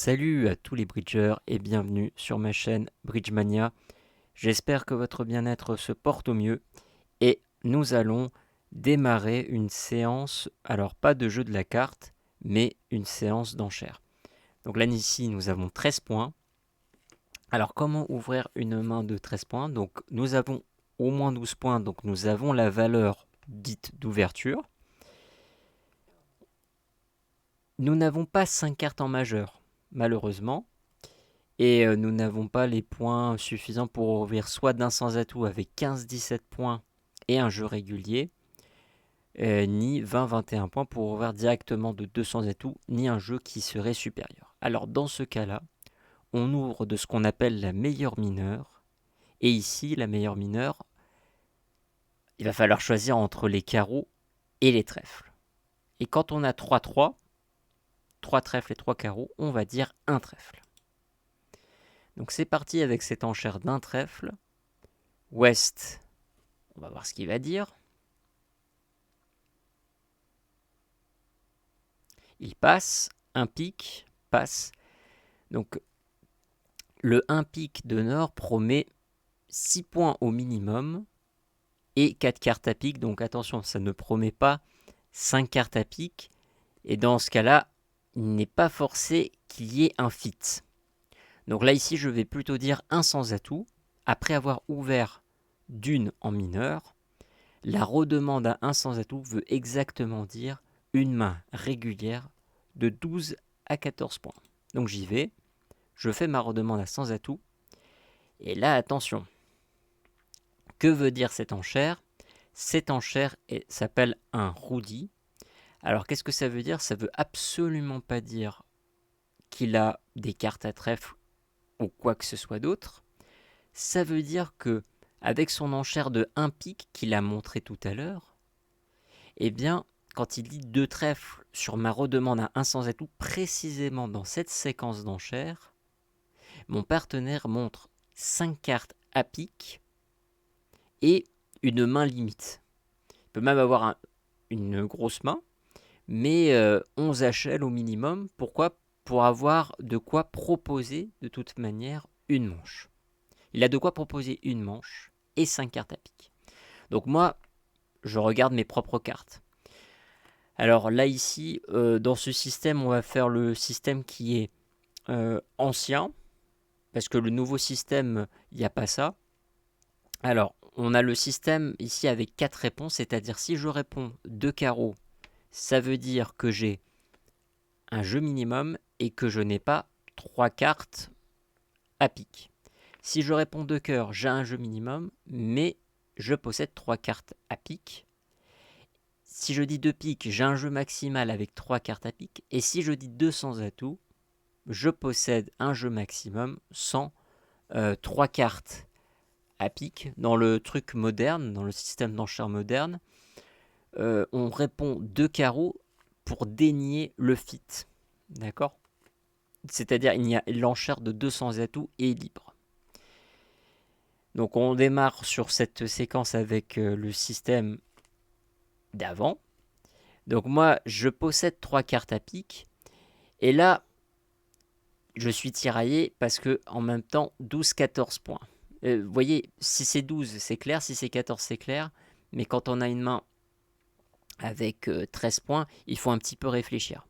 Salut à tous les bridgers et bienvenue sur ma chaîne Bridgemania. J'espère que votre bien-être se porte au mieux et nous allons démarrer une séance, alors pas de jeu de la carte, mais une séance d'enchères. Donc là ici nous avons 13 points. Alors comment ouvrir une main de 13 points? Donc nous avons au moins 12 points, donc nous avons la valeur dite d'ouverture. Nous n'avons pas 5 cartes en majeur, malheureusement. Et nous n'avons pas les points suffisants pour ouvrir soit d'un sans atout avec 15-17 points et un jeu régulier, ni 20-21 points pour ouvrir directement de 200 atouts, ni un jeu qui serait supérieur. Alors dans ce cas-là, on ouvre de ce qu'on appelle la meilleure mineure. Et ici, la meilleure mineure, il va falloir choisir entre les carreaux et les trèfles. Et quand on a 3-3, 3 trèfles et 3 carreaux, on va dire un trèfle. Donc c'est parti avec cette enchère d'un trèfle. Ouest, on va voir ce qu'il va dire. Il passe, un pic, passe. Donc le 1 pic de Nord promet 6 points au minimum et 4 cartes à pic. Donc attention, ça ne promet pas 5 cartes à pic. Et dans ce cas-là, il n'est pas forcé qu'il y ait un fit. Donc là ici, je vais plutôt dire un sans atout. Après avoir ouvert d'une en mineur, la redemande à un sans atout veut exactement dire une main régulière de 12 à 14 points. Donc j'y vais, je fais ma redemande à sans atout, et là attention, que veut dire cette enchère? Cette enchère s'appelle un roudi. Alors qu'est-ce que ça veut dire? Ça veut absolument pas dire qu'il a des cartes à trèfle ou quoi que ce soit d'autre. Ça veut dire que avec son enchère de 1 pic qu'il a montré tout à l'heure, eh bien, quand il dit 2 trèfles sur ma redemande à 1 sans atout, précisément dans cette séquence d'enchères, mon partenaire montre 5 cartes à pic et une main limite. Il peut même avoir une grosse main, mais 11 HL au minimum. Pourquoi? Pour avoir de quoi proposer de toute manière une manche. Il a de quoi proposer une manche et 5 cartes à pic. Donc moi, je regarde mes propres cartes. Alors là ici, dans ce système, on va faire le système qui est ancien, parce que le nouveau système, il n'y a pas ça. Alors, on a le système ici avec 4 réponses, c'est-à-dire si je réponds 2 carreaux, ça veut dire que j'ai un jeu minimum et que je n'ai pas 3 cartes à pic. Si je réponds 2 cœurs, j'ai un jeu minimum, mais je possède 3 cartes à pic. Si je dis 2 piques, j'ai un jeu maximal avec 3 cartes à pic. Et si je dis 200 atouts, je possède un jeu maximum sans 3 cartes à pic. Dans le truc moderne, dans le système d'enchères moderne, on répond 2 carreaux pour dénier le fit. D'accord? C'est-à-dire il y a l'enchère de 200 atouts est libre. Donc on démarre sur cette séquence avec le système d'avant. Donc moi, je possède 3 cartes à pic. Et là, je suis tiraillé parce que en même temps, 12-14 points. Vous voyez, si c'est 12, c'est clair. Si c'est 14, c'est clair. Mais quand on a une main avec 13 points, il faut un petit peu réfléchir.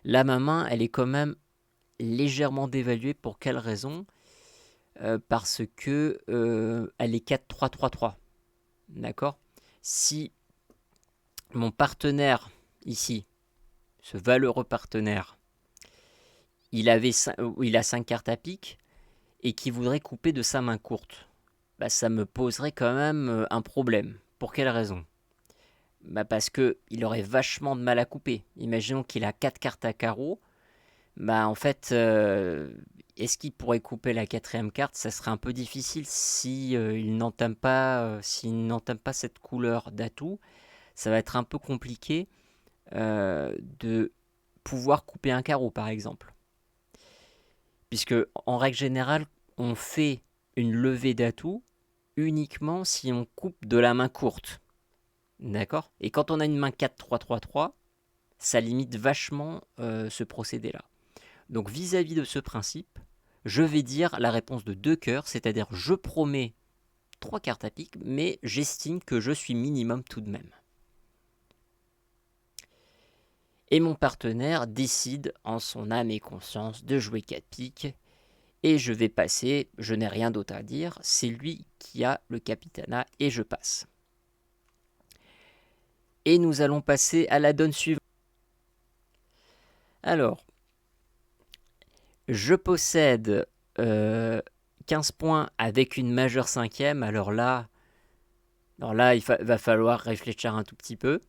Là, ma main, elle est quand même légèrement dévaluée. Pour quelle raison? Parce que elle est 4-3-3-3. D'accord? Si mon partenaire, ici, ce valeureux partenaire, il a 5 cartes à pic et qui voudrait couper de sa main courte, bah, ça me poserait quand même un problème. Pour quelle raison? Bah parce qu'il aurait vachement de mal à couper. Imaginons qu'il a 4 cartes à carreau. Bah en fait, est-ce qu'il pourrait couper la quatrième carte? Ça serait un peu difficile si il n'entame pas, s'il n'entame pas cette couleur d'atout. Ça va être un peu compliqué de pouvoir couper un carreau, par exemple. Puisque, en règle générale, on fait une levée d'atout uniquement si on coupe de la main courte. D'accord? Et quand on a une main 4-3-3-3, ça limite vachement ce procédé-là. Donc vis-à-vis de ce principe, je vais dire la réponse de 2 cœurs, c'est-à-dire je promets 3 cartes à pique, mais j'estime que je suis minimum tout de même. Et mon partenaire décide en son âme et conscience de jouer 4 piques, et je vais passer, je n'ai rien d'autre à dire, c'est lui qui a le capitanat et je passe. Et nous allons passer à la donne suivante. Alors, je possède 15 points avec une majeure cinquième. Alors là il va falloir réfléchir un tout petit peu.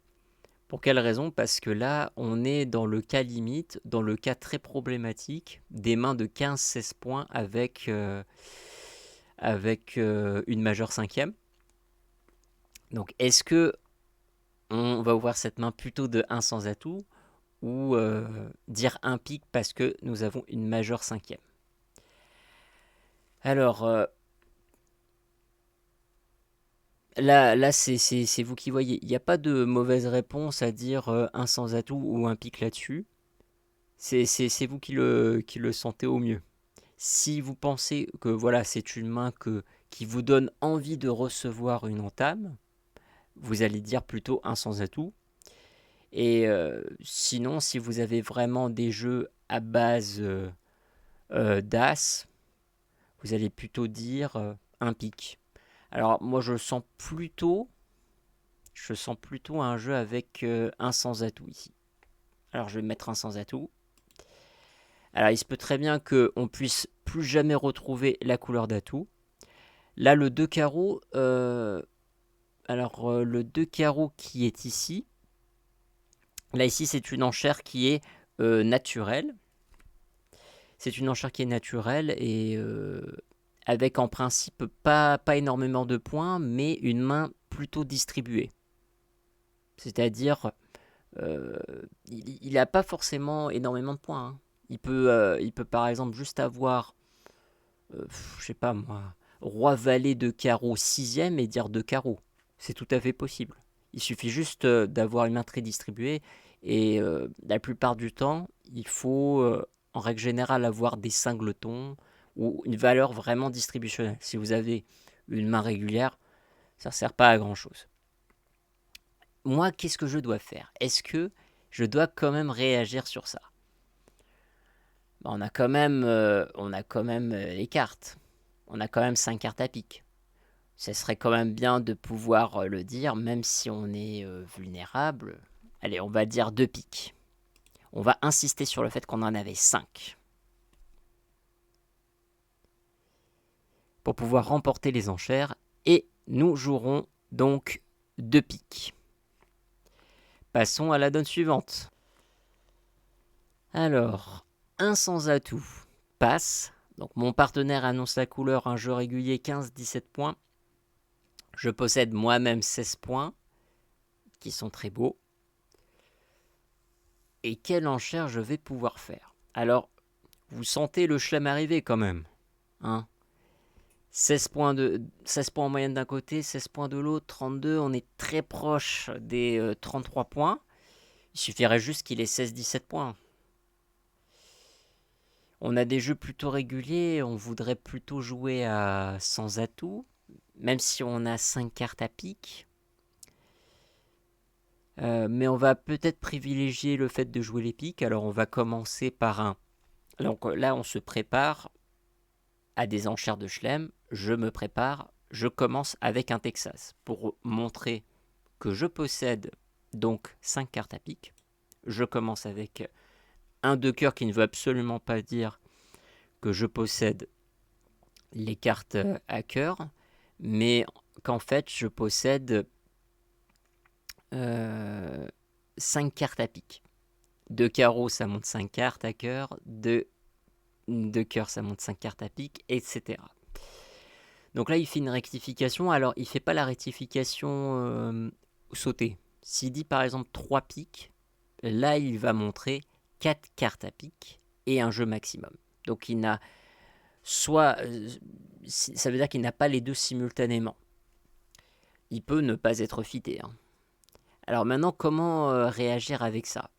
Pour quelle raison? Parce que là, on est dans le cas limite, dans le cas très problématique, des mains de 15-16 points avec une majeure cinquième. Donc, est-ce que on va ouvrir cette main plutôt de 1 sans atout ou dire un pic parce que nous avons une majeure cinquième? Alors, là c'est vous qui voyez. Il n'y a pas de mauvaise réponse à dire un sans atout ou un pic là-dessus. C'est vous qui le sentez au mieux. Si vous pensez que voilà, c'est une main qui vous donne envie de recevoir une entame, vous allez dire plutôt un sans atout. Et sinon, si vous avez vraiment des jeux à base d'as, vous allez plutôt dire un pic. Alors moi je sens plutôt un jeu avec un sans atout ici. Alors je vais mettre un sans atout. Alors il se peut très bien qu'on puisse plus jamais retrouver la couleur d'atout. Là le 2 carreaux, le 2 carreaux qui est ici, là ici c'est une enchère qui est naturelle. C'est une enchère qui est naturelle et avec en principe pas énormément de points, mais une main plutôt distribuée. C'est-à-dire, il n'a pas forcément énormément de points. Hein. Il peut par exemple juste avoir, je sais pas moi, roi-valet de carreau 6ème et dire 2 carreaux. C'est tout à fait possible. Il suffit juste d'avoir une main très distribuée et la plupart du temps, il faut en règle générale avoir des singletons ou une valeur vraiment distributionnelle. Si vous avez une main régulière, ça ne sert pas à grand chose. Moi, qu'est-ce que je dois faire? Est-ce que je dois quand même réagir sur ça? On a quand même les cartes. On a quand même 5 cartes à pique. Ça serait quand même bien de pouvoir le dire, même si on est vulnérable. Allez, on va dire 2 piques. On va insister sur le fait qu'on en avait 5. Pour pouvoir remporter les enchères. Et nous jouerons donc 2 piques. Passons à la donne suivante. Alors, un sans atout passe. Donc mon partenaire annonce la couleur, un jeu régulier 15-17 points. Je possède moi-même 16 points, qui sont très beaux. Et quelle enchère je vais pouvoir faire? Alors, vous sentez le chelem arriver quand même. Hein, 16 points en moyenne d'un côté, 16 points de l'autre, 32. On est très proche des 33 points. Il suffirait juste qu'il ait 16-17 points. On a des jeux plutôt réguliers, on voudrait plutôt jouer à sans atout, même si on a 5 cartes à pique. Mais on va peut-être privilégier le fait de jouer les piques. Alors on va commencer par un. Donc là on se prépare à des enchères de chelem. Je me prépare, je commence avec un Texas pour montrer que je possède donc 5 cartes à pique. Je commence avec un de cœur qui ne veut absolument pas dire que je possède les cartes à cœur, mais qu'en fait je possède 5 cartes à pique. De carreau ça monte 5 cartes à cœur, de cœur ça monte 5 cartes à pique, etc. Donc là il fait une rectification, alors il ne fait pas la rectification sautée. S'il dit par exemple 3 piques, là il va montrer 4 cartes à pique et un jeu maximum. Donc il n'a soit, ça veut dire qu'il n'a pas les deux simultanément. Il peut ne pas être fité. Hein. Alors maintenant, comment réagir avec ça?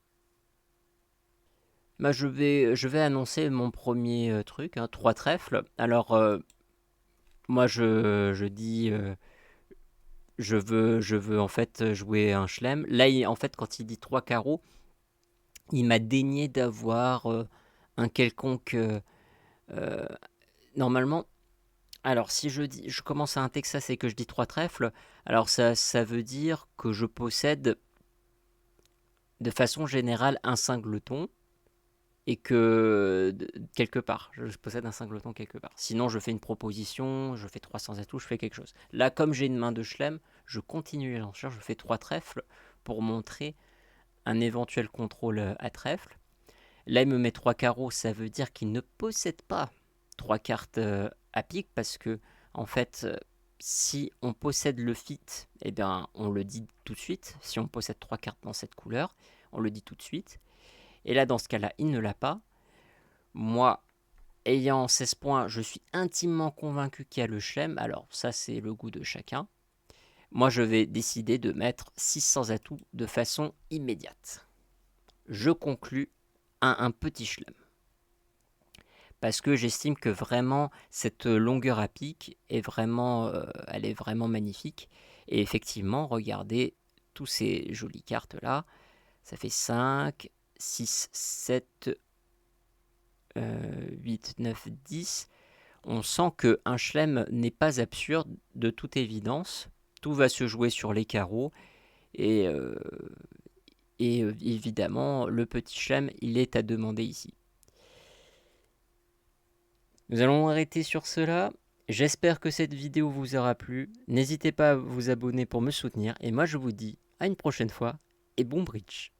Bah, je vais annoncer mon premier truc, hein, 3 trèfles. Alors, moi, je dis, je veux en fait jouer un chelem. Là, en fait, quand il dit 3 carreaux, il m'a daigné d'avoir un quelconque. Euh, Normalement, alors si je commence à un Texas et que je dis 3 trèfles, alors ça veut dire que je possède de façon générale un singleton et que quelque part, je possède un singleton quelque part. Sinon, je fais une proposition, je fais 300 atouts, je fais quelque chose. Là, comme j'ai une main de chelem, je continue l'enchère, je fais 3 trèfles pour montrer un éventuel contrôle à trèfle. Là, il me met 3 carreaux, ça veut dire qu'il ne possède pas 3 cartes à pique parce que, en fait, si on possède le fit, eh bien, on le dit tout de suite. Si on possède 3 cartes dans cette couleur, on le dit tout de suite. Et là, dans ce cas-là, il ne l'a pas. Moi, ayant 16 points, je suis intimement convaincu qu'il y a le chelem. Alors, ça, c'est le goût de chacun. Moi, je vais décider de mettre 600 atouts de façon immédiate. Je conclus à un petit chelem. Parce que j'estime que vraiment cette longueur à pic est vraiment, elle est vraiment magnifique. Et effectivement, regardez tous ces jolies cartes là. Ça fait 5, 6, 7, 8, 9, 10. On sent qu'un chelem n'est pas absurde de toute évidence. Tout va se jouer sur les carreaux. Et, évidemment, le petit chelem, il est à demander ici. Nous allons arrêter sur cela. J'espère que cette vidéo vous aura plu. N'hésitez pas à vous abonner pour me soutenir. Et moi, je vous dis à une prochaine fois et bon bridge.